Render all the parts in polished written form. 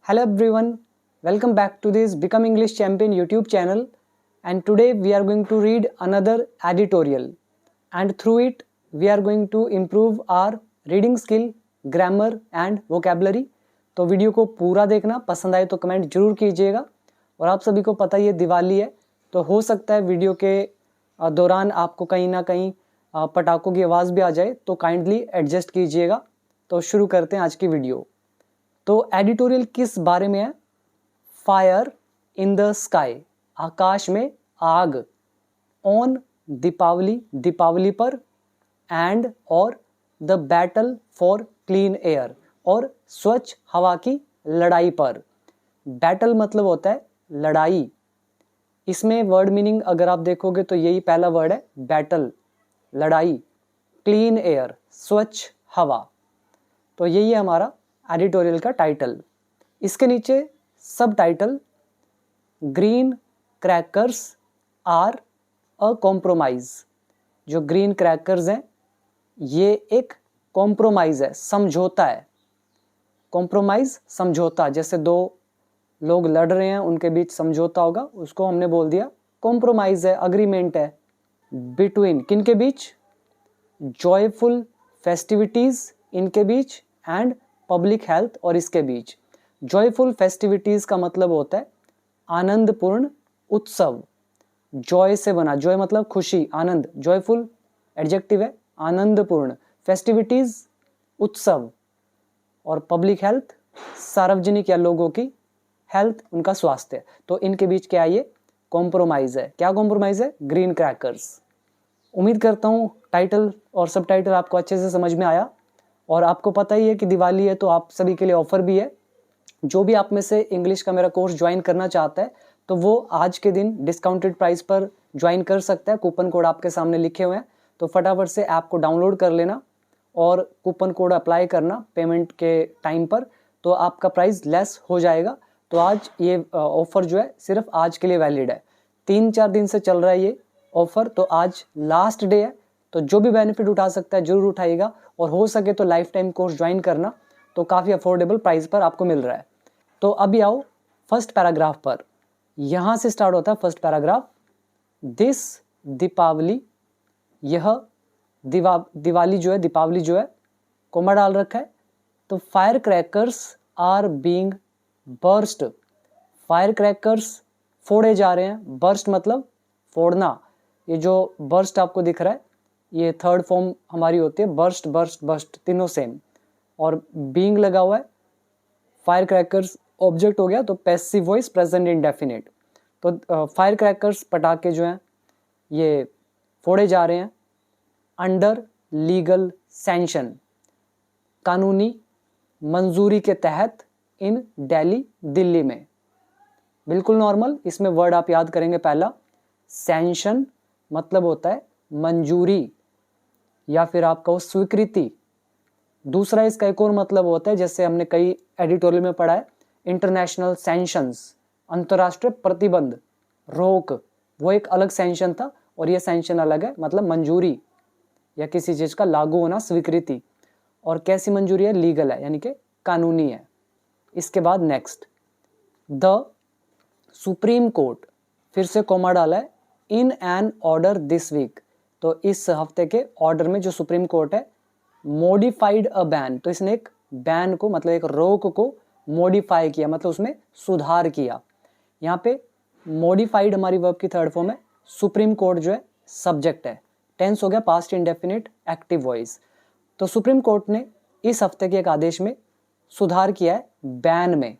Hello everyone, welcome back to this Become English Champion YouTube channel, and today we are going to read another editorial, and through it we are going to improve our reading skill, grammar and vocabulary. तो video को पूरा देखना, पसंद आए तो comment जरूर कीजिएगा। और आप सभी को पता ही है दिवाली है, तो हो सकता है वीडियो के दौरान आपको कहीं ना कहीं पटाखों की आवाज़ भी आ जाए, तो काइंडली एडजस्ट कीजिएगा। तो शुरू करते हैं आज की वीडियो। तो एडिटोरियल किस बारे में है? फायर इन द स्काई, आकाश में आग। ऑन दीपावली, दीपावली पर। एंड और the battle for clean air, और स्वच्छ हवा की लड़ाई पर। बैटल मतलब होता है लड़ाई। इसमें वर्ड मीनिंग अगर आप देखोगे तो यही पहला वर्ड है, बैटल, लड़ाई। क्लीन एयर, स्वच्छ हवा। तो यही है हमारा एडिटोरियल का टाइटल। इसके नीचे subtitle, green crackers are a compromise. जो ग्रीन क्रैकर्स हैं ये एक कॉम्प्रोमाइज है, समझौता है। कॉम्प्रोमाइज समझौता, जैसे दो लोग लड़ रहे हैं उनके बीच समझौता होगा, उसको हमने बोल दिया कॉम्प्रोमाइज है, अग्रीमेंट है। बिटवीन किन के बीच? जॉयफुल फेस्टिविटीज इनके बीच, एंड पब्लिक हेल्थ और इसके बीच। जॉयफुल फेस्टिविटीज का मतलब होता है आनंदपूर्ण उत्सव। जॉय से बना, जॉय मतलब खुशी, आनंद। जॉयफुल एडजेक्टिव है, आनंदपूर्ण। फेस्टिविटीज उत्सव, और पब्लिक हेल्थ सार्वजनिक या लोगों की हेल्थ, उनका स्वास्थ्य। तो इनके बीच क्या है? ये कॉम्प्रोमाइज है। क्या कॉम्प्रोमाइज है? Green crackers. उम्मीद करता हूँ टाइटल और सब टाइटल आपको अच्छे से समझ में आया। और आपको पता ही है कि दिवाली है, तो आप सभी के लिए ऑफर भी है। जो भी आप में से इंग्लिश का मेरा कोर्स ज्वाइन करना चाहता है तो वो आज के दिन डिस्काउंटेड प्राइस पर ज्वाइन कर सकता है। कूपन कोड आपके सामने लिखे हुए हैं, तो फटाफट से ऐप को डाउनलोड कर लेना और कूपन कोड अप्लाई करना पेमेंट के टाइम पर, तो आपका प्राइस लेस हो जाएगा। तो आज ये ऑफर जो है सिर्फ आज के लिए वैलिड है। 3-4 दिन से चल रहा है ये ऑफर, तो आज लास्ट डे है। तो जो भी बेनिफिट उठा सकता है जरूर उठाइएगा, और हो सके तो लाइफ टाइम कोर्स ज्वाइन करना, तो काफ़ी अफोर्डेबल प्राइस पर आपको मिल रहा है। तो अभी आओ फर्स्ट पैराग्राफ पर। यहाँ से स्टार्ट होता है फर्स्ट पैराग्राफ। दिस दीपावली, यह दिवाली जो है, दीपावली जो है, कोमा डाल रखा है। तो fire crackers are being burst. Fire crackers फोड़े जा रहे हैं। बर्स्ट मतलब फोड़ना। ये जो बर्स्ट आपको दिख रहा है ये थर्ड फॉर्म हमारी होती है, बर्स्ट बर्स्ट बर्स्ट, तीनों सेम। और बीइंग लगा हुआ है। फायर क्रैकर्स ऑब्जेक्ट हो गया, तो पैसिव वॉइस प्रेजेंट इंडेफिनिट। तो फायर क्रैकर्स पटाखे जो हैं ये फोड़े जा रहे हैं अंडर लीगल सैंक्शन, कानूनी मंजूरी के तहत, इन दिल्ली, दिल्ली में। बिल्कुल नॉर्मल। इसमें वर्ड आप याद करेंगे, पहला सैंक्शन मतलब होता है मंजूरी या फिर आपका स्वीकृति। दूसरा इसका एक और मतलब होता है, जैसे हमने कई एडिटोरियल में पढ़ा है, इंटरनेशनल सैंक्शंस, अंतर्राष्ट्रीय प्रतिबंध, रोक। वो एक अलग सैंक्शन था और ये सैंक्शन अलग है, मतलब मंजूरी या किसी चीज का लागू होना, स्वीकृति। और कैसी मंजूरी है? लीगल है, यानी कि कानूनी है। इसके बाद नेक्स्ट, द सुप्रीम कोर्ट, फिर से कोमा डाला है, in an order this week. तो इस हफ्ते के ऑर्डर में जो सुप्रीम कोर्ट है, मॉडिफाइड अ बैन। तो इसने एक बैन को, मतलब एक रोक को मॉडिफाई किया, मतलब उसमें सुधार किया। यहाँ पे मॉडिफाइड हमारी वर्ब की थर्ड फॉर्म है। सुप्रीम कोर्ट जो है सब्जेक्ट है। टेंस हो गया पास्ट इंडेफिनिट एक्टिव वॉइस। तो सुप्रीम कोर्ट ने इस हफ्ते के एक आदेश में सुधार किया है बैन में।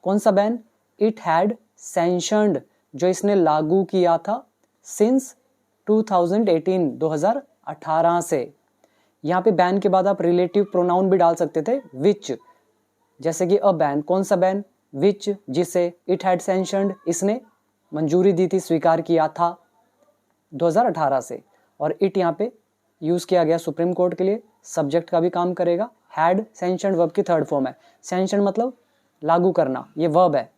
कौन सा बैन? इट हैड सैंक्शनड, जो इसने लागू किया था, सिंस 2018, 2018 से। यहाँ पे बैन के बाद आप रिलेटिव प्रोनाउन भी डाल सकते थे, विच। जैसे कि अ बैन, कौन सा बैन? विच, जिसे। इट हैड सैंक्शनड, इसने मंजूरी दी थी, स्वीकार किया था 2018 से। और इट यहाँ पे यूज किया गया सुप्रीम कोर्ट के लिए, सब्जेक्ट का भी काम करेगा। हैड सैंक्शनड वर्ब की थर्ड फॉर्म है। सैंक्शन मतलब लागू करना, ये वर्ब है।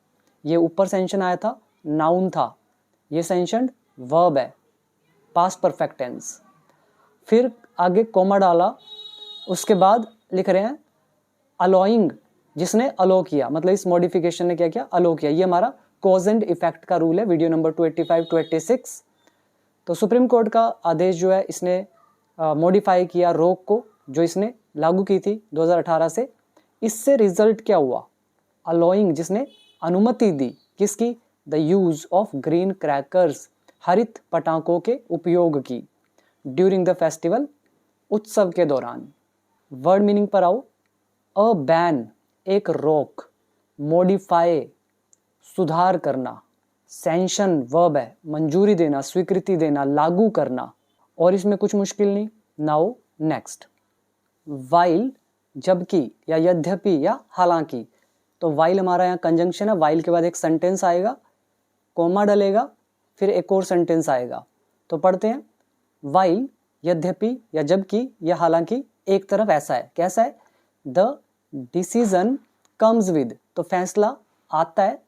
ये ऊपर सैंक्शन आया था, नाउन था, ये सैंक्शनड वर्ब है, पास्ट परफेक्ट टेंस। फिर आगे कोमा डाला, उसके बाद लिख रहे हैं अलोइंग जिसने अलो किया, मतलब इस मॉडिफिकेशन ने क्या किया, अलो किया। ये हमारा कॉज एंड इफेक्ट का रूल है, वीडियो नंबर 285 टू 86। तो सुप्रीम कोर्ट का आदेश जो है इसने मॉडिफाई किया रोक को, जो इसने लागू की थी 2018 से। इससे रिजल्ट क्या हुआ, अलोइंग, जिसने अनुमति दी किसकी, the use of green crackers, हरित पटाखों के उपयोग की, ड्यूरिंग द फेस्टिवल, उत्सव के दौरान। वर्ड मीनिंग पर आओ। अ बैन, एक रोक, मॉडिफाई, सुधार करना, सैंक्शन वर्ब है, मंजूरी देना, स्वीकृति देना, लागू करना, और इसमें कुछ मुश्किल नहीं। नाउ नेक्स्ट, वाइल, जबकि या यद्यपि या हालांकि। तो वाइल हमारा यहाँ कंजंक्शन है, वाइल के बाद एक सेंटेंस आएगा, कोमा डलेगा, फिर एक और सेंटेंस आएगा। तो पढ़ते हैं, वाइल, यद्यपि या जबकि या हालांकि, एक तरफ ऐसा है, कैसा है, द डिसीजन कम्स विद, तो फैसला आता है,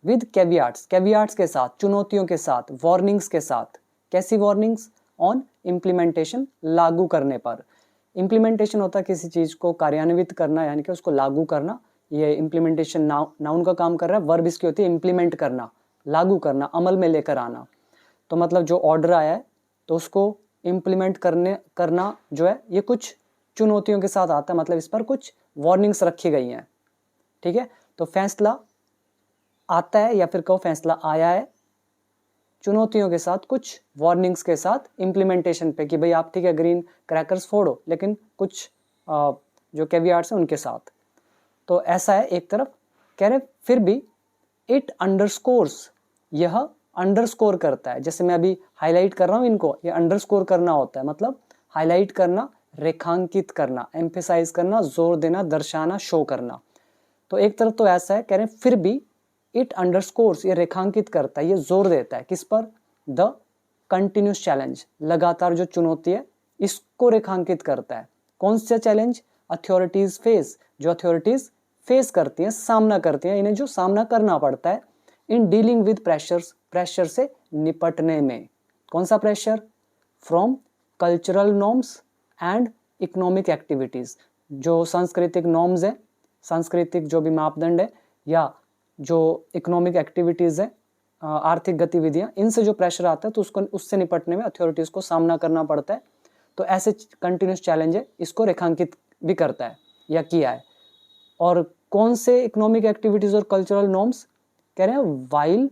विद कैवियाट्स, कैवियाट्स के साथ, चुनौतियों के साथ, वार्निंग्स के साथ। कैसी वार्निंग्स, ऑन इम्प्लीमेंटेशन, लागू करने पर। इम्प्लीमेंटेशन होता है किसी चीज को कार्यान्वित करना, यानी कि उसको लागू करना। ये इम्प्लीमेंटेशन नाउन का काम कर रहा है, वर्ब इसकी होती है इम्प्लीमेंट करना, लागू करना, अमल में लेकर आना। तो मतलब जो ऑर्डर आया है तो उसको इम्प्लीमेंट करना जो है ये कुछ चुनौतियों के साथ आता है, मतलब इस पर कुछ वार्निंग्स रखी गई हैं। ठीक है, तो फैसला आता है या फिर कहो फैसला आया है चुनौतियों के साथ, कुछ वार्निंग्स के साथ इम्प्लीमेंटेशन पे, कि भाई आप ठीक है ग्रीन क्रैकर्स फोड़ो, लेकिन कुछ जो कैवियाट्स हैं उनके साथ। तो ऐसा है एक तरफ, कह रहे फिर भी इट अंडरस्कोर्स, यह अंडरस्कोर करता है। जैसे मैं अभी हाईलाइट कर रहा हूं इनको, ये अंडरस्कोर करना होता है, मतलब हाईलाइट करना, रेखांकित करना, एम्फेसाइज करना, जोर देना, दर्शाना, शो करना। तो एक तरफ तो ऐसा है, कह रहे फिर भी इट अंडरस्कोर्स, ये रेखांकित करता है, ये जोर देता है किस पर, द कंटिन्यूस चैलेंज, लगातार जो चुनौती है इसको रेखांकित करता है। कौन सा चैलेंज, अथॉरिटीज फेस, जो अथॉरिटीज फेस करती हैं, सामना करती हैं, इन्हें जो सामना करना पड़ता है, in dealing with pressures, pressure से निपटने में। कौन सा pressure, from cultural norms and economic activities, जो सांस्कृतिक नॉर्म्स है, सांस्कृतिक जो भी मापदंड है, या जो इकोनॉमिक एक्टिविटीज है, आर्थिक गतिविधियां, इनसे जो प्रेशर आता है तो उसको उससे निपटने में अथॉरिटीज को सामना करना पड़ता है। तो ऐसे कंटिन्यूस चैलेंज है, इसको रेखांकित भी करता है या किया है। और कौन से इकोनॉमिक एक्टिविटीज और कल्चरल नॉर्म्स, कह रहे हैं वाइल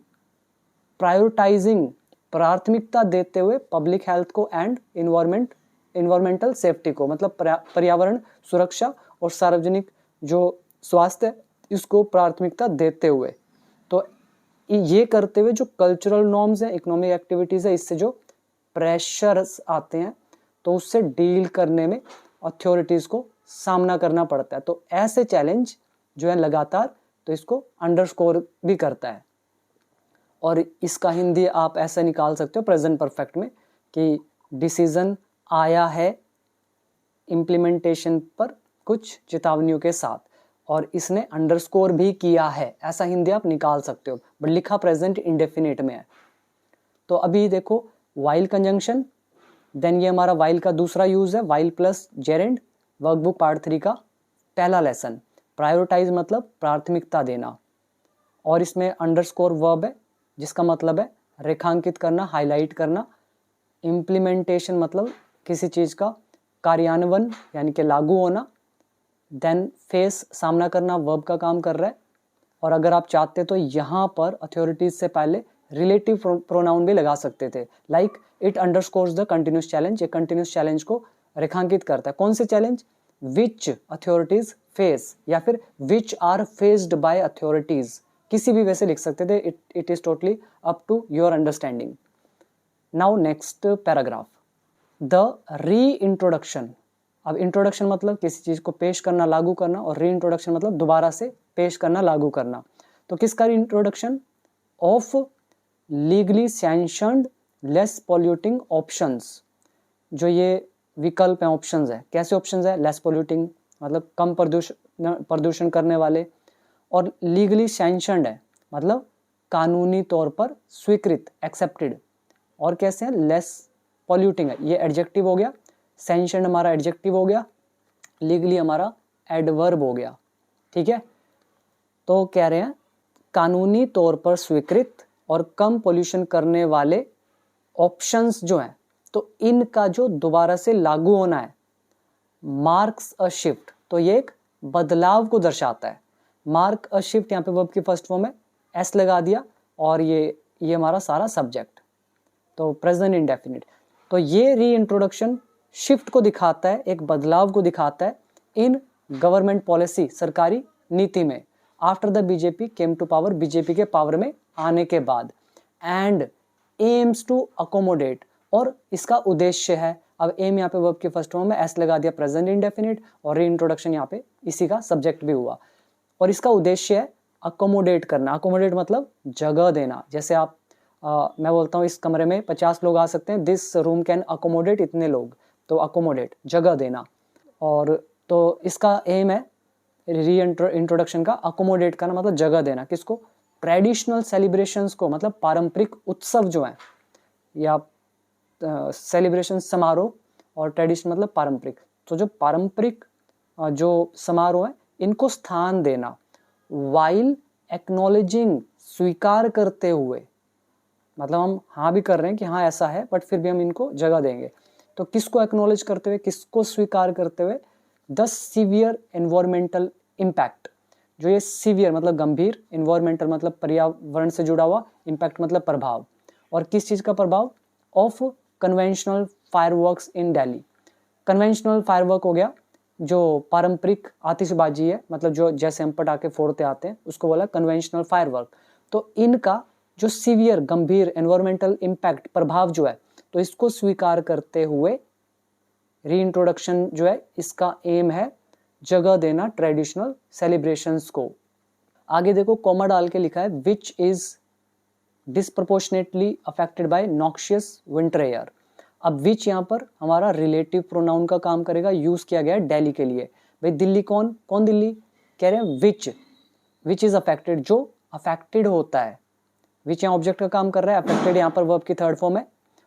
प्रायोरिटाइजिंग, प्राथमिकता देते हुए पब्लिक हेल्थ को एंड इन्वायरमेंटल सेफ्टी को, मतलब पर्यावरण सुरक्षा और सार्वजनिक जो स्वास्थ्य इसको प्राथमिकता देते हुए। तो ये करते हुए जो कल्चरल नॉर्म्स हैं, इकोनॉमिक एक्टिविटीज है, इससे जो प्रेशर्स आते हैं तो उससे डील करने में अथॉरिटीज को सामना करना पड़ता है। तो ऐसे चैलेंज जो है लगातार, तो इसको अंडरस्कोर भी करता है। और इसका हिंदी आप ऐसा निकाल सकते हो प्रेजेंट परफेक्ट में, कि डिसीजन आया है इम्प्लीमेंटेशन पर कुछ चेतावनियों के साथ, और इसने अंडरस्कोर भी किया है, ऐसा हिंदी आप निकाल सकते हो, बट लिखा प्रेजेंट इंडेफिनिट में है। तो अभी देखो वाइल कंजंक्शन, देन ये हमारा वाइल का दूसरा यूज है, while plus gerund, workbook part 3 का पहला लेसन। प्रायोरिटाइज मतलब प्राथमिकता देना, और इसमें अंडरस्कोर वर्ब है जिसका मतलब है रेखांकित करना, हाईलाइट करना। इम्प्लीमेंटेशन मतलब किसी चीज का कार्यान्वयन यानी कि लागू होना। देन फेस, सामना करना, वर्ब का काम कर रहा है। और अगर आप चाहते तो यहाँ पर अथॉरिटीज से पहले रिलेटिव प्रोनाउन भी लगा सकते थे, like it underscores the continuous challenge, ये कंटिन्यूस चैलेंज को रेखांकित करता है। कौन से चैलेंज, विच अथॉरिटीज फेस, या फिर which are faced by authorities, किसी भी वैसे लिख सकते थे, it is totally up to your understanding. Now next paragraph, the reintroduction. अब इंट्रोडक्शन मतलब किसी चीज को पेश करना, लागू करना, और री इंट्रोडक्शन मतलब दोबारा से पेश करना, लागू करना। तो किसका री introduction, of legally sanctioned less polluting options, जो ये विकल्प हैं, ऑप्शंस है, कैसे ऑप्शंस है, लेस पॉल्यूटिंग मतलब कम प्रदूषण करने वाले, और लीगली सैंक्शनड है मतलब कानूनी तौर पर स्वीकृत, एक्सेप्टेड, और कैसे है, लेस पॉल्यूटिंग है, ये एडजेक्टिव हो गया, सैंक्शनड हमारा एडजेक्टिव हो गया, लीगली हमारा एडवर्ब हो गया। ठीक है, तो कह रहे हैं कानूनी तौर पर स्वीकृत और कम पोल्यूशन करने वाले ऑप्शंस जो हैं, तो इनका जो दोबारा से लागू होना है मार्क्स अ शिफ्ट, तो ये एक बदलाव को दर्शाता है। मार्क अ शिफ्ट यहाँ पे वर्ब की फर्स्ट फॉर्म है, एस लगा दिया और ये हमारा सारा सब्जेक्ट, तो प्रेजेंट इंडेफिनिट। तो ये री इंट्रोडक्शन शिफ्ट को दिखाता है, एक बदलाव को दिखाता है इन गवर्नमेंट पॉलिसी, सरकारी नीति में, after the BJP came to power, BJP के पावर में आने के बाद, एंड एम्स टू अकोमोडेट, और इसका उद्देश्य है, अब एम यहाँ पे वर्ब की फर्स्ट फॉर्म में एस लगा दिया प्रेजेंट इंडेफिनिट, और री इंट्रोडक्शन यहाँ पे इसी का सब्जेक्ट भी हुआ, और इसका उद्देश्य है अकोमोडेट करना। अकोमोडेट मतलब जगह देना, जैसे आप मैं बोलता हूँ इस कमरे में 50 लोग आ सकते हैं, दिस रूम कैन अकोमोडेट इतने लोग, तो अकोमोडेट जगह देना, और तो इसका एम है री इंट्रोडक्शन का अकोमोडेट करना, मतलब जगह देना, किसको, ट्रेडिशनल सेलिब्रेशंस को, मतलब पारंपरिक उत्सव जो हैं, या सेलिब्रेशन समारोह, और ट्रेडिशन मतलब पारंपरिक, तो जो पारंपरिक जो समारोह है इनको स्थान देना, वाइल एक्नॉलेजिंग, स्वीकार करते हुए, मतलब हम हाँ भी कर रहे हैं कि हाँ ऐसा है, बट फिर भी हम इनको जगह देंगे, तो किसको एक्नॉलेज करते हुए, किसको स्वीकार करते हुए, द सीवियर एनवायरमेंटल इम्पैक्ट, जो ये सीवियर मतलब गंभीर, एनवायरमेंटल मतलब पर्यावरण से जुड़ा हुआ, इम्पैक्ट मतलब प्रभाव, और किस चीज़ का प्रभाव, of conventional fireworks in Delhi. Conventional firework हो गया जो पारंपरिक आतिशबाजी है, मतलब जो जैसे हम पटाखे फोड़ते आते हैं उसको बोला कन्वेंशनल फायरवर्क। तो इनका जो सीवियर गंभीर एनवायरमेंटल इम्पैक्ट प्रभाव जो है, तो इसको स्वीकार करते हुए री इंट्रोडक्शन जो है इसका एम है जगह देना ट्रेडिशनल सेलिब्रेशंस को। आगे देखो कॉमा डाल के लिखा है which is disproportionately affected by noxious winter air. अब विच यहाँ पर हमारा रिलेटिव प्रोनाउन का काम करेगा, यूज किया गया है दिल्ली के लिए। भाई दिल्ली कौन कौन दिल्ली कह रहे हैं, विच इज अफेक्टेड, जो अफेक्टेड होता है, विच यहाँ ऑब्जेक्ट का काम कर रहा है, अफेक्टेड यहाँ पर वर्ब की थर्ड फॉर्म है,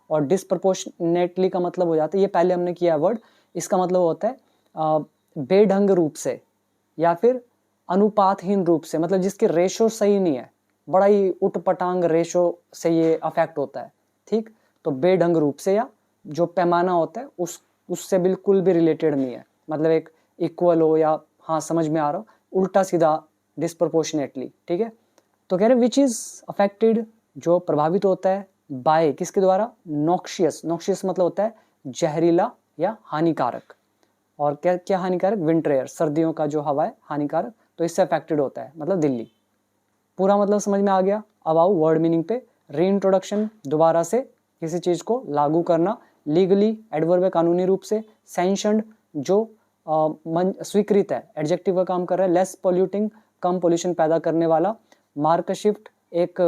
और डिस्प्रपोर्शनेटली का मतलब हो जाता है, ये पहले हमने किया वर्ड, इसका मतलब होता है बेढंग रूप से या फिर अनुपातहीन रूप से, मतलब जिसके रेशो सही नहीं है, बड़ा ही उटपटांग रेशो से ये अफेक्ट होता है, ठीक। तो बेढंग रूप से, या जो पैमाना होता है उससे बिल्कुल भी रिलेटेड नहीं है, मतलब एक इक्वल हो, या हाँ समझ में आ रहा हो, उल्टा सीधा डिस्प्रपोर्शनेटली, ठीक है। तो कह रहे विच इज अफेक्टेड, जो प्रभावित होता है बाय, किसके द्वारा, नॉक्शियस, नॉक्शियस मतलब होता है जहरीला या हानिकारक, और क्या क्या हानिकारक, विंटर एयर, सर्दियों का जो हवा है हानिकारक, तो इससे अफेक्टेड होता है, मतलब दिल्ली। पूरा मतलब समझ में आ गया। अब आओ वर्ड मीनिंग पे। री इंट्रोडक्शन, दोबारा से किसी चीज को लागू करना, लीगली एडवर्ब है कानूनी रूप से, सैंक्शनड जो स्वीकृत है, एडजेक्टिव का काम कर रहा है, लेस पॉल्यूटिंग कम पोल्यूशन पैदा करने वाला, मार्क शिफ्ट एक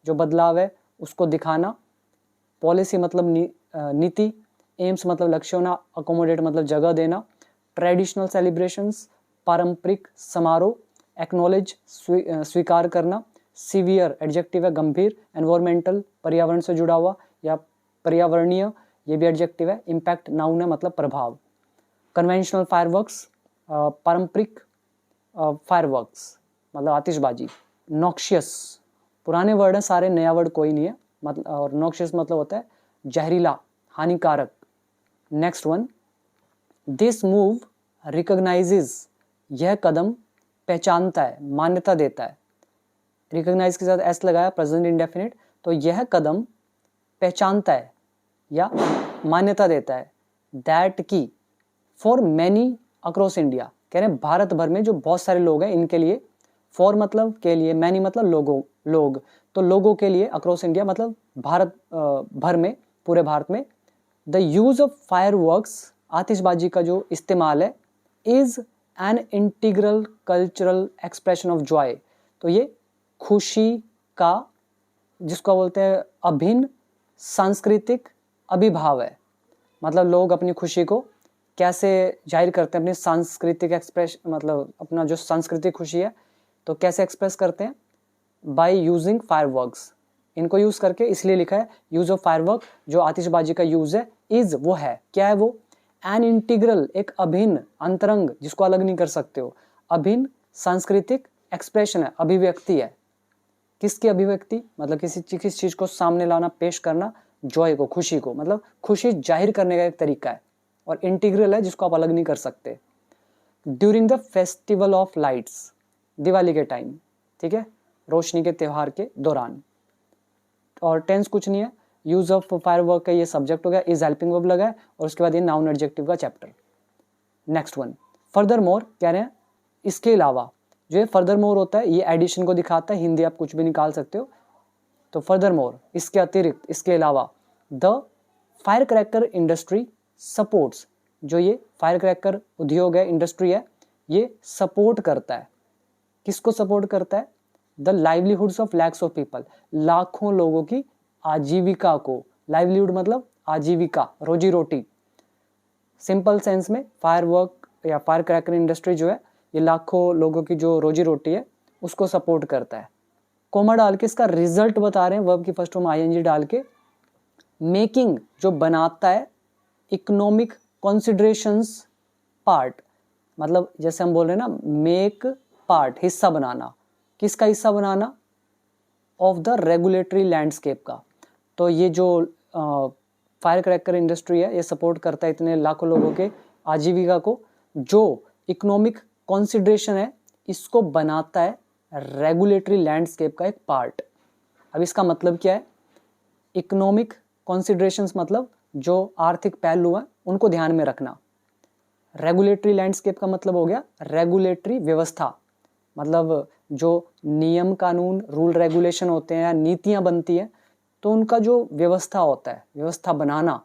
जो बदलाव है उसको दिखाना, पॉलिसी मतलब नीति, एम्स मतलब लक्ष्य होना, अकोमोडेट मतलब जगह देना, ट्रेडिशनल सेलिब्रेशंस पारंपरिक समारोह, एक्नॉलेज स्वीकार करना, सीवियर एडजेक्टिव है गंभीर, एनवायरमेंटल पर्यावरण से जुड़ा हुआ या पर्यावरणीय ये भी एडजेक्टिव है, इम्पैक्ट नाउन है मतलब प्रभाव, कन्वेंशनल फायरवर्क्स पारंपरिक फायरवर्क्स मतलब आतिशबाजी, नॉक्शियस पुराने वर्ड है सारे, नया वर्ड कोई नहीं है, मतलब और नॉक्शियस मतलब होता है जहरीला हानिकारक। Next one, this move recognises, यह कदम पहचानता है, मान्यता देता है, रिकॉग्नाइज के साथ एस लगाया प्रेजेंट इंडेफिनिट, तो यह कदम पहचानता है या मान्यता देता है, दैट की फॉर मैनी अक्रॉस इंडिया, कह रहे हैं भारत भर में जो बहुत सारे लोग हैं इनके लिए, फॉर मतलब के लिए, मैनी मतलब लोग, तो लोगों के लिए, अक्रॉस इंडिया मतलब भारत भर में, पूरे भारत में, द यूज ऑफ फायरवर्क्स आतिशबाजी का जो इस्तेमाल है, is an integral cultural expression of Joy, तो ये खुशी का जिसको बोलते हैं अभिन्न सांस्कृतिक अभिभाव है, मतलब लोग अपनी खुशी को कैसे जाहिर करते हैं, अपनी सांस्कृतिक एक्सप्रेस मतलब अपना जो सांस्कृतिक खुशी है तो कैसे एक्सप्रेस करते हैं, बाय यूजिंग फायरवर्क्स, इनको यूज करके, इसलिए लिखा है यूज ऑफ फायरवर्क, जो आतिशबाजी का यूज है, इज वो है, क्या है वो, एन इंटीग्रल एक अभिन्न, अंतरंग जिसको अलग नहीं कर सकते हो, अभिन्न सांस्कृतिक एक्सप्रेशन है, अभिव्यक्ति है। किसकी अभिव्यक्ति? मतलब किसी चीज को सामने लाना, पेश करना, जॉय को, खुशी को, मतलब खुशी जाहिर करने का एक तरीका है। और इंटीग्रल है जिसको आप अलग नहीं कर सकते। During the festival of lights, Diwali के टाइम, ठीक है, रोशनी के त्योहार के दौरान। और टेंस कुछ नहीं है, यूज ऑफ फायरवर्क का ये सब्जेक्ट हो गया, इज हेल्पिंग वर्ब लगा है, और उसके बाद ये नाउन एडजेक्टिव का chapter. Next one, further more कह रहे हैं इसके अलावा। जो ये फर्दर मोर होता है ये एडिशन को दिखाता है, हिंदी आप कुछ भी निकाल सकते हो। तो फर्दर मोर, इसके अतिरिक्त, इसके अलावा, the fire cracker industry supports, जो ये फायर क्रैकर उद्योग है, इंडस्ट्री है, ये सपोर्ट करता है। किसको सपोर्ट करता है? The livelihoods of lakhs of people, लाखों लोगों की आजीविका को। लाइवलीहुड मतलब आजीविका, रोजी रोटी। सिंपल सेंस में फायरवर्क या फायर क्रैकर इंडस्ट्री जो है ये लाखों लोगों की जो रोजी रोटी है उसको सपोर्ट करता है। कोमा डाल के इसका रिजल्ट बता रहे हैं, वर्ब की फर्स्ट फॉर्म आईएनजी डाल के। मेकिंग जो बनाता है, इकोनॉमिक कंसिडरेशंस पार्ट, मतलब जैसे हम बोल रहे हैं ना, मेक पार्ट, हिस्सा बनाना। किसका हिस्सा बनाना? ऑफ द रेगुलेटरी लैंडस्केप का। तो ये जो फायर क्रैकर इंडस्ट्री है ये सपोर्ट करता है इतने लाखों लोगों के आजीविका को। जो इकोनॉमिक कंसिडरेशन है इसको बनाता है रेगुलेटरी लैंडस्केप का एक पार्ट। अब इसका मतलब क्या है? इकोनॉमिक कंसिडरेशंस मतलब जो आर्थिक पहलू हैं उनको ध्यान में रखना। रेगुलेटरी लैंडस्केप का मतलब हो गया रेगुलेटरी व्यवस्था, मतलब जो नियम कानून, रूल रेगुलेशन होते हैं या नीतियां बनती हैं तो उनका जो व्यवस्था होता है, व्यवस्था बनाना,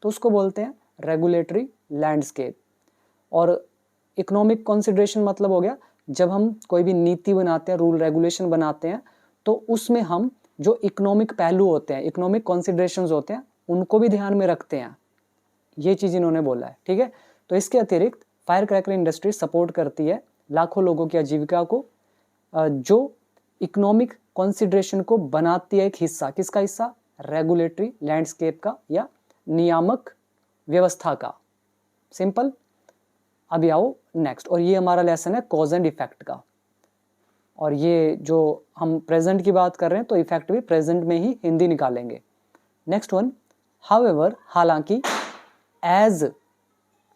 तो उसको बोलते हैं रेगुलेटरी लैंडस्केप। और इकोनॉमिक कंसिडरेशन मतलब हो गया जब हम कोई भी नीति बनाते हैं, रूल रेगुलेशन बनाते हैं, तो उसमें हम जो इकोनॉमिक पहलू होते हैं, इकोनॉमिक कंसिडरेशंस होते हैं, उनको भी ध्यान में रखते हैं। ये चीज़ इन्होंने बोला है, ठीक है। तो इसके अतिरिक्त फायर क्रैकर इंडस्ट्री सपोर्ट करती है लाखों लोगों की आजीविका को, जो इकोनॉमिक कंसिडरेशन को बनाती है एक हिस्सा। किसका हिस्सा? रेगुलेटरी लैंडस्केप का या नियामक व्यवस्था का। सिंपल। अभी आओ नेक्स्ट, और ये हमारा लेसन है कॉज एंड इफेक्ट का। और ये जो हम प्रेजेंट की बात कर रहे हैं तो इफेक्ट भी प्रेजेंट में ही हिंदी निकालेंगे। नेक्स्ट वन, हाउएवर, हालांकि, as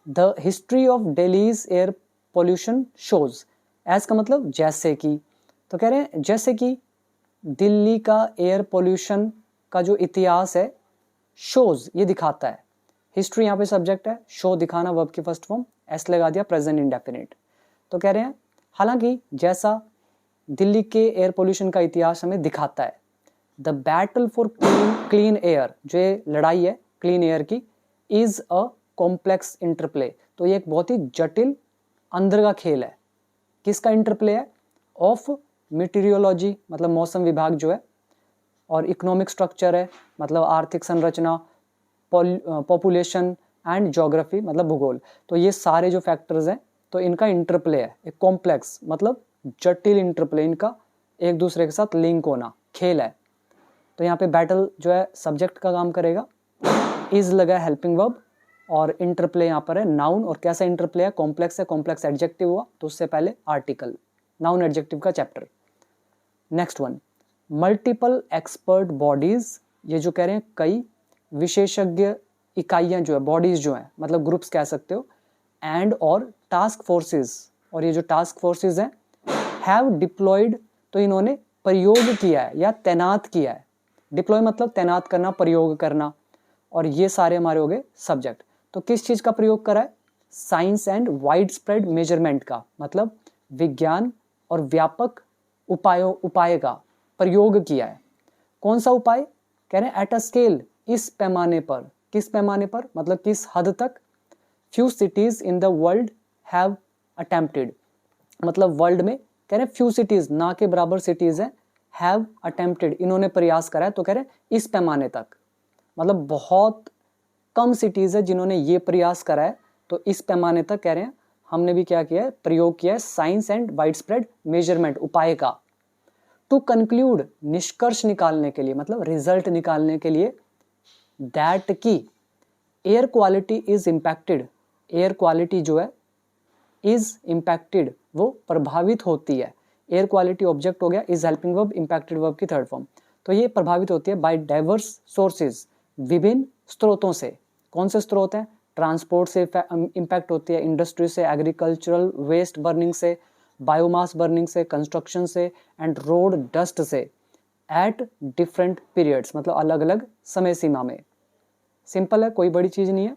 the history of Delhi's air pollution shows. As का मतलब जैसे कि, तो कह रहे हैं जैसे कि दिल्ली का एयर पोल्यूशन का जो इतिहास है, शोज ये दिखाता है। हिस्ट्री यहाँ पे सब्जेक्ट है, शो दिखाना वर्ब की फर्स्ट फॉर्म, एस लगा दिया, प्रेजेंट इंडेफिनिट। तो कह रहे हैं हालांकि जैसा दिल्ली के एयर पोल्यूशन का इतिहास हमें दिखाता है। The battle for clean air, जो ये लड़ाई है क्लीन एयर की, इज अ कॉम्प्लेक्स इंटरप्ले। तो ये एक बहुत ही जटिल अंदर का खेल है। किसका इंटरप्ले है? ऑफ मीटीरियोलॉजी मतलब मौसम विभाग जो है, और इकोनॉमिक स्ट्रक्चर है मतलब आर्थिक संरचना, पॉपुलेशन एंड ज्योग्राफी मतलब भूगोल। तो ये सारे जो फैक्टर्स हैं तो इनका इंटरप्ले है, एक कॉम्प्लेक्स मतलब जटिल इंटरप्ले, इनका एक दूसरे के साथ लिंक होना, खेल है। तो यहाँ पे बैटल जो है सब्जेक्ट का काम करेगा, इज लगा है हेल्पिंग वर्ब, और इंटरप्ले यहाँ पर है नाउन। और कैसा इंटरप्ले है? कॉम्प्लेक्स है, कॉम्प्लेक्स एडजेक्टिव हुआ तो उससे पहले आर्टिकल, नाउन एडजेक्टिव का chapter. Next one, multiple expert bodies, ये जो कह रहे हैं कई विशेषज्ञ इकाइयां जो है, बॉडीज जो है मतलब ग्रुप्स कह सकते हो, एंड और टास्क फोर्सेस, और ये जो टास्क फोर्सेस हैं, हैव डिप्लॉयड, तो इन्होंने प्रयोग किया है या तैनात किया है। डिप्लॉय मतलब तैनात करना, प्रयोग करना, और ये सारे हमारे हो गए सब्जेक्ट। तो किस चीज का प्रयोग करा है? Science and wide spread measurement का, मतलब विज्ञान और व्यापक उपाय का प्रयोग किया है। कौन सा उपाय? कह रहे हैं एट अ स्केल, इस पैमाने पर। किस पैमाने पर मतलब किस हद तक? Few cities in the world have attempted, मतलब वर्ल्ड में कह रहे हैं फ्यू सिटीज, ना के बराबर सिटीज है, हैव अटेम्प्टेड इन्होंने प्रयास करा है। तो कह रहे हैं इस पैमाने तक, मतलब बहुत कम सिटीज है जिन्होंने ये प्रयास करा है। तो इस पैमाने तक कह रहे हैं हमने भी क्या किया है? प्रयोग किया है science and wide spread measurement, उपाय का। टू कंक्लूड, निष्कर्ष निकालने के लिए मतलब रिजल्ट निकालने के लिए, दैट की air quality is impacted, air quality जो है इज इम्पैक्टेड, वो प्रभावित होती है। एयर क्वालिटी ऑब्जेक्ट हो गया, is helping verb, impacted verb की थर्ड फॉर्म। तो ये प्रभावित होती है बाय डाइवर्स सोर्सेज, विभिन्न स्रोतों से। कौन से स्रोत हैं? ट्रांसपोर्ट से इम्पैक्ट होती है, इंडस्ट्री से, एग्रीकल्चरल वेस्ट बर्निंग से, बायोमास बर्निंग से, कंस्ट्रक्शन से, एंड रोड डस्ट से, एट डिफरेंट पीरियड्स, मतलब अलग अलग समय सीमा में। सिंपल है, कोई बड़ी चीज़ नहीं है।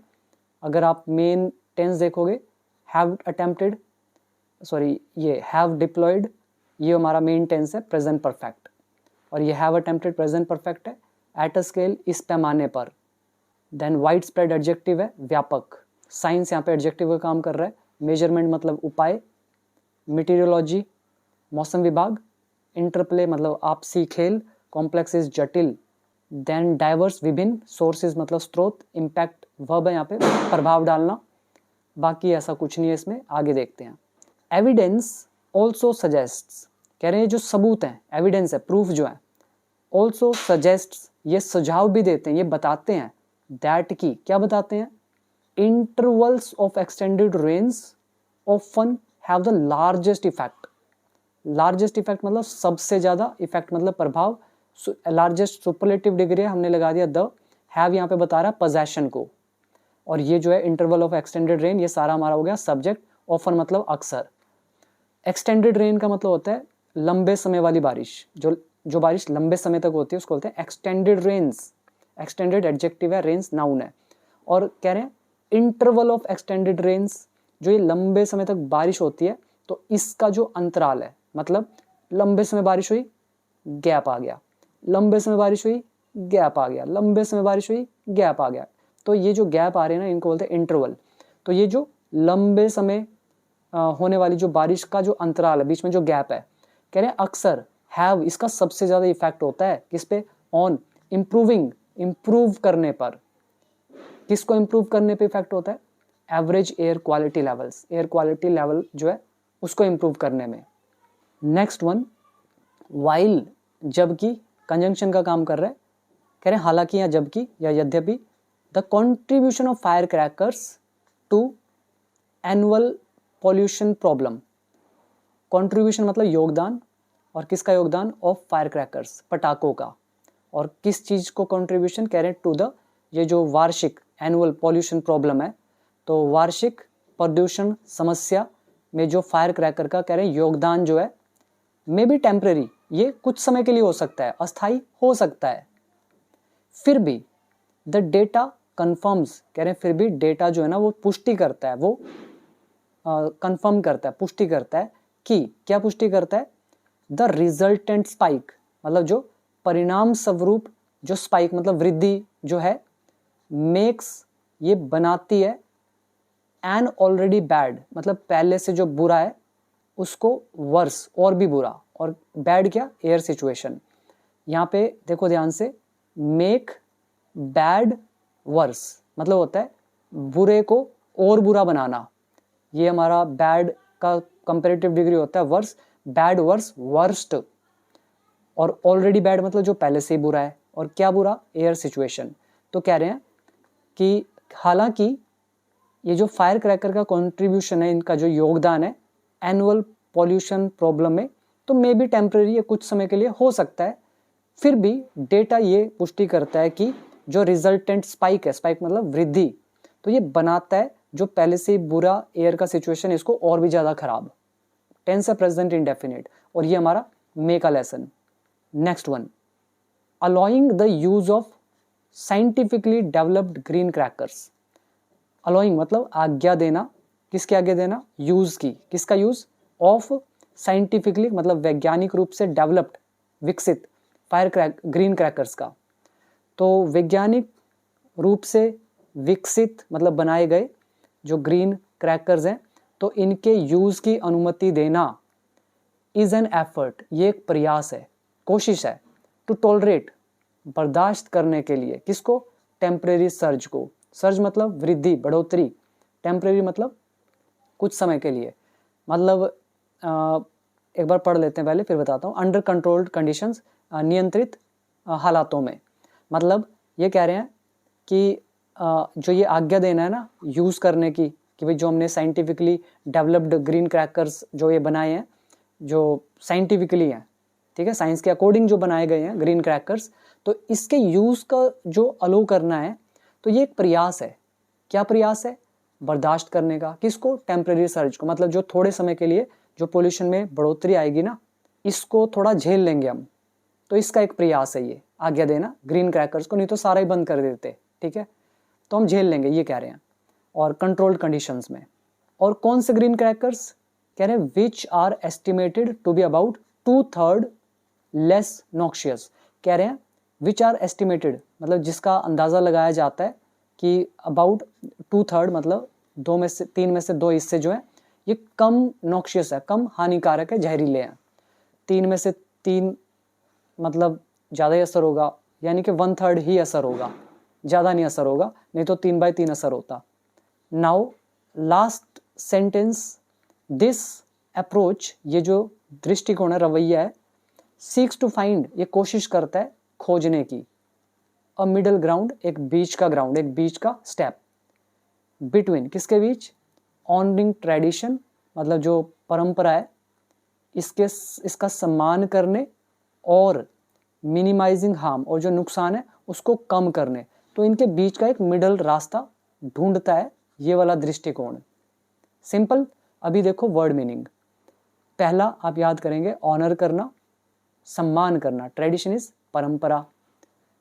अगर आप मेन टेंस देखोगे, हैव अटेम्प्टेड, सॉरी ये हैव डिप्लॉयड, ये हमारा मेन टेंस है प्रेजेंट परफेक्ट, और ये हैव अटेम्प्टेड प्रेजेंट परफेक्ट है। एट अ स्केल, इस पैमाने पर। देन वाइड स्प्रेड एडजेक्टिव है, व्यापक। साइंस यहाँ पे एडजेक्टिव का काम कर रहा है। मेजरमेंट मतलब उपाय। मीटीरियोलॉजी मौसम विभाग। इंटरप्ले मतलब आपसी खेल। कॉम्प्लेक्सिस जटिल। देन डाइवर्स विभिन्न। सोर्सेज मतलब स्रोत। इम्पैक्ट वर्ब है यहाँ पे, प्रभाव डालना। बाकी ऐसा कुछ नहीं है इसमें, आगे देखते हैं। एविडेंस ऑल्सो सजेस्ट्स, कह रहे हैं जो सबूत हैं, एविडेंस है, प्रूफ जो है, ऑल्सो सजेस्ट्स, ये सुझाव भी देते हैं, ये बताते हैं, दैट की, क्या बताते हैं? Intervals of extended range often have the largest effect. Largest effect मतलब सबसे ज्यादा, इफेक्ट मतलब प्रभाव। लार्जेस्ट सुपरलेटिव डिग्री हमने लगा दिया द, हैव यहाँ पे बता रहा है पोजेशन को, और ये जो है इंटरवल ऑफ एक्सटेंडेड रेन, ये सारा हमारा हो गया सब्जेक्ट। ऑफन मतलब अक्सर। एक्सटेंडेड रेन का मतलब होता है लंबे समय वाली बारिश, जो बारिश लंबे समय तक होती है उसको बोलते हैं एक्सटेंडेड रेन्स। एक्सटेंडेड एडजेक्टिव है, रेन्स नाउन है। और कह रहे हैं इंटरवल ऑफ एक्सटेंडेड रेन्स, जो ये लंबे समय तक बारिश होती है, तो इसका जो अंतराल है, मतलब लंबे समय बारिश हुई, गैप आ गया, लंबे समय बारिश हुई, गैप आ गया, लंबे समय बारिश हुई, गैप आ गया। तो ये जो गैप आ रहे हैं ना, इनको बोलते हैं इंटरवल। तो ये जो लंबे समय होने वाली जो बारिश का जो अंतराल है, बीच में जो गैप है, कह रहे हैं अक्सर हैव, इसका सबसे ज्यादा इफेक्ट होता है किस पे? ऑन इम्प्रूविंग, इम्प्रूव करने पर। किसको इम्प्रूव करने पे इफेक्ट होता है? Average air quality levels, air quality level जो है उसको इम्प्रूव करने में। नेक्स्ट वन, वाइल, जबकि, कंजंक्शन का काम कर रहा है। कह रहे हैं हालांकि या जबकि या यद्यपि, the contribution of fire crackers to annual pollution problem. Contribution मतलब योगदान, और किसका योगदान? ऑफ फायर क्रैकर्स, पटाखों का। और किस चीज को कंट्रीब्यूशन? कह रहे हैं टू द, ये जो वार्षिक एनुअल पॉल्यूशन प्रॉब्लम है, तो वार्षिक प्रदूषण समस्या में जो फायर क्रैकर का कह रहे हैं योगदान जो है, मे बी टेम्परेरी, ये कुछ समय के लिए हो सकता है, अस्थाई हो सकता है। फिर भी द डेटा कन्फर्म्स, कह रहे हैं फिर भी डेटा जो है ना वो पुष्टि करता है, वो कंफर्म करता है, पुष्टि करता है कि, क्या पुष्टि करता है? द रिजल्टेंट स्पाइक, मतलब जो परिणाम स्वरूप जो स्पाइक मतलब वृद्धि जो है, मेक्स, ये बनाती है, एन ऑलरेडी बैड, मतलब पहले से जो बुरा है उसको वर्स, और भी बुरा। और बैड क्या? Air situation. यहाँ पे देखो ध्यान से, मेक बैड वर्स मतलब होता है बुरे को और बुरा बनाना। ये हमारा बैड का कंपैरेटिव डिग्री होता है वर्स, बैड वर्स वर्स्ट। और ऑलरेडी बैड मतलब जो पहले से ही बुरा है, और क्या बुरा? Air situation. तो कह रहे हैं कि हालांकि ये जो फायर क्रैकर का कंट्रीब्यूशन है, इनका जो योगदान है एनुअल पॉल्यूशन प्रॉब्लम में, तो मे बी टेम्परेरी, ये कुछ समय के लिए हो सकता है। फिर भी डेटा ये पुष्टि करता है कि जो रिजल्टेंट स्पाइक है, स्पाइक मतलब वृद्धि, तो ये बनाता है जो पहले से ही बुरा एयर का सिचुएशन, इसको और भी ज्यादा खराब। टेंस है प्रेजेंट इंडेफिनिट, और ये हमारा मे का lesson. Next one, allowing the use of scientifically developed green crackers. Allowing मतलब आज्ञा देना, किसकी आज्ञा देना? यूज की, किसका यूज? ऑफ साइंटिफिकली मतलब वैज्ञानिक रूप से डेवलप्ड, विकसित, ग्रीन क्रैकर्स का। तो वैज्ञानिक रूप से विकसित मतलब बनाए गए जो ग्रीन क्रैकर्स हैं, तो इनके यूज की अनुमति देना इज एन एफर्ट, ये एक प्रयास है, कोशिश है, टू टॉलरेट, बर्दाश्त करने के लिए, किसको? टेम्परेरी सर्ज को। सर्ज मतलब वृद्धि, बढ़ोतरी, टेम्परेरी मतलब कुछ समय के लिए। मतलब एक बार पढ़ लेते हैं पहले, फिर बताता हूँ। अंडर कंट्रोल्ड कंडीशंस, नियंत्रित हालातों में, मतलब ये कह रहे हैं कि जो ये आज्ञा देना है ना यूज करने की, कि भाई जो हमने साइंटिफिकली डेवलप्ड ग्रीन क्रैकर्स जो ये बनाए हैं, जो साइंटिफिकली हैं, ठीक है, साइंस के अकॉर्डिंग जो बनाए गए हैं ग्रीन क्रैकर्स, तो इसके यूज़ का जो अलो करना है, तो ये एक प्रयास है। क्या प्रयास है? बर्दाश्त करने का। किसको? टेम्परेरी सर्ज को, मतलब जो थोड़े समय के लिए जो पोल्यूशन में बढ़ोतरी आएगी ना, इसको थोड़ा झेल लेंगे हम। तो इसका एक प्रयास है ये, आज्ञा देना ग्रीन क्रैकर्स को, नहीं तो सारा ही बंद कर देते, ठीक है। तो हम झेल लेंगे, ये कह रहे हैं, और कंट्रोल्ड कंडीशंस में। और कौन से ग्रीन क्रैकर्स? कह रहे हैं which are estimated to be about 2/3 less noxious. कह रहे हैं विच आर एस्टिमेटेड, मतलब जिसका अंदाज़ा लगाया जाता है कि अबाउट 2/3, मतलब 3 में से 2 हिस्से जो हैं ये कम नॉक्शियस है, कम हानिकारक है, जहरीले हैं। 3 में से 3 मतलब ज़्यादा ही असर होगा, यानी कि 1/3 ही असर होगा, ज़्यादा नहीं असर होगा, नहीं तो 3/3 असर होता। Now last sentence, this approach, ये जो दृष्टिकोण है, रवैया है, सीक्स टू फाइंड, ये कोशिश करता है खोजने की, अ मिडल ग्राउंड, एक बीच का ग्राउंड, एक बीच का स्टेप, बिटवीन, किसके बीच? ऑनरिंग ट्रेडिशन, मतलब जो परंपरा है इसका सम्मान करने, और मिनिमाइजिंग हार्म, और जो नुकसान है उसको कम करने। तो इनके बीच का एक मिडल रास्ता ढूंढता है ये वाला दृष्टिकोण। सिंपल। अभी देखो वर्ड मीनिंग। पहला आप याद करेंगे, ऑनर करना, सम्मान करना, ट्रेडिशन इज परंपरा।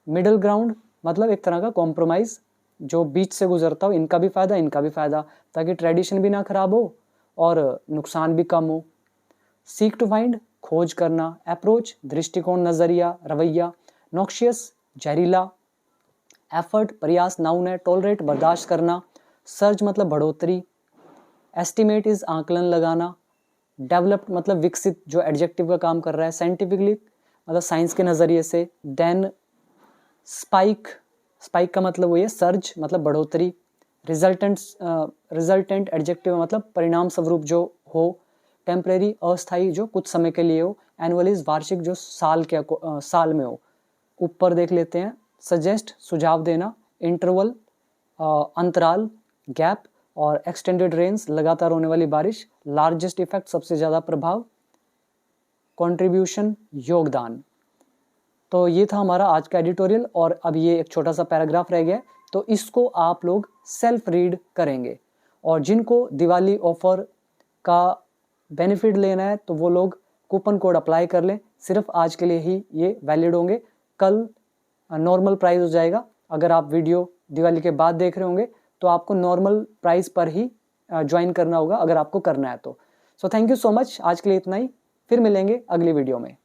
मिडल ग्राउंड मतलब एक तरह का कॉम्प्रोमाइज, जो बीच से गुजरता हो, इनका भी फायदा इनका भी फायदा, ताकि ट्रेडिशन भी ना खराब हो और नुकसान भी कम हो। सीक टू फाइंड, खोज करना, अप्रोच, दृष्टिकोण, नजरिया, रवैया, नॉक्शियस, जहरीला, एफर्ट, प्रयास, नाउन है, टॉलरेट, बर्दाश्त करना, सर्च मतलब बढ़ोतरी, एस्टिमेट इज आंकलन लगाना, डेवलप्ड मतलब विकसित, जो एडजेक्टिव का काम कर रहा है, साइंटिफिकली मतलब साइंस के नज़रिए से, देन स्पाइक, स्पाइक का मतलब वही है सर्ज मतलब बढ़ोतरी, रिजल्टेंट एडजेक्टिव मतलब परिणाम स्वरूप जो हो, टेम्परेरी अस्थाई जो कुछ समय के लिए हो, एनुअल इज वार्षिक जो साल में हो। ऊपर देख लेते हैं, सजेस्ट सुझाव देना, इंटरवल अंतराल गैप, और एक्सटेंडेड रेंज लगातार होने वाली बारिश, लार्जेस्ट इफेक्ट सबसे ज़्यादा प्रभाव, कंट्रीब्यूशन योगदान। तो ये था हमारा आज का एडिटोरियल, और अब ये एक छोटा सा पैराग्राफ रह गया, तो इसको आप लोग सेल्फ रीड करेंगे, और जिनको दिवाली ऑफर का बेनिफिट लेना है तो वो लोग कूपन कोड अप्लाई कर लें, सिर्फ आज के लिए ही ये वैलिड होंगे, कल नॉर्मल प्राइस हो जाएगा। अगर आप वीडियो दिवाली के बाद देख रहे होंगे तो आपको नॉर्मल प्राइस पर ही ज्वाइन करना होगा, अगर आपको करना है तो। So thank you so much, आज के लिए इतना ही, फिर मिलेंगे अगली वीडियो में।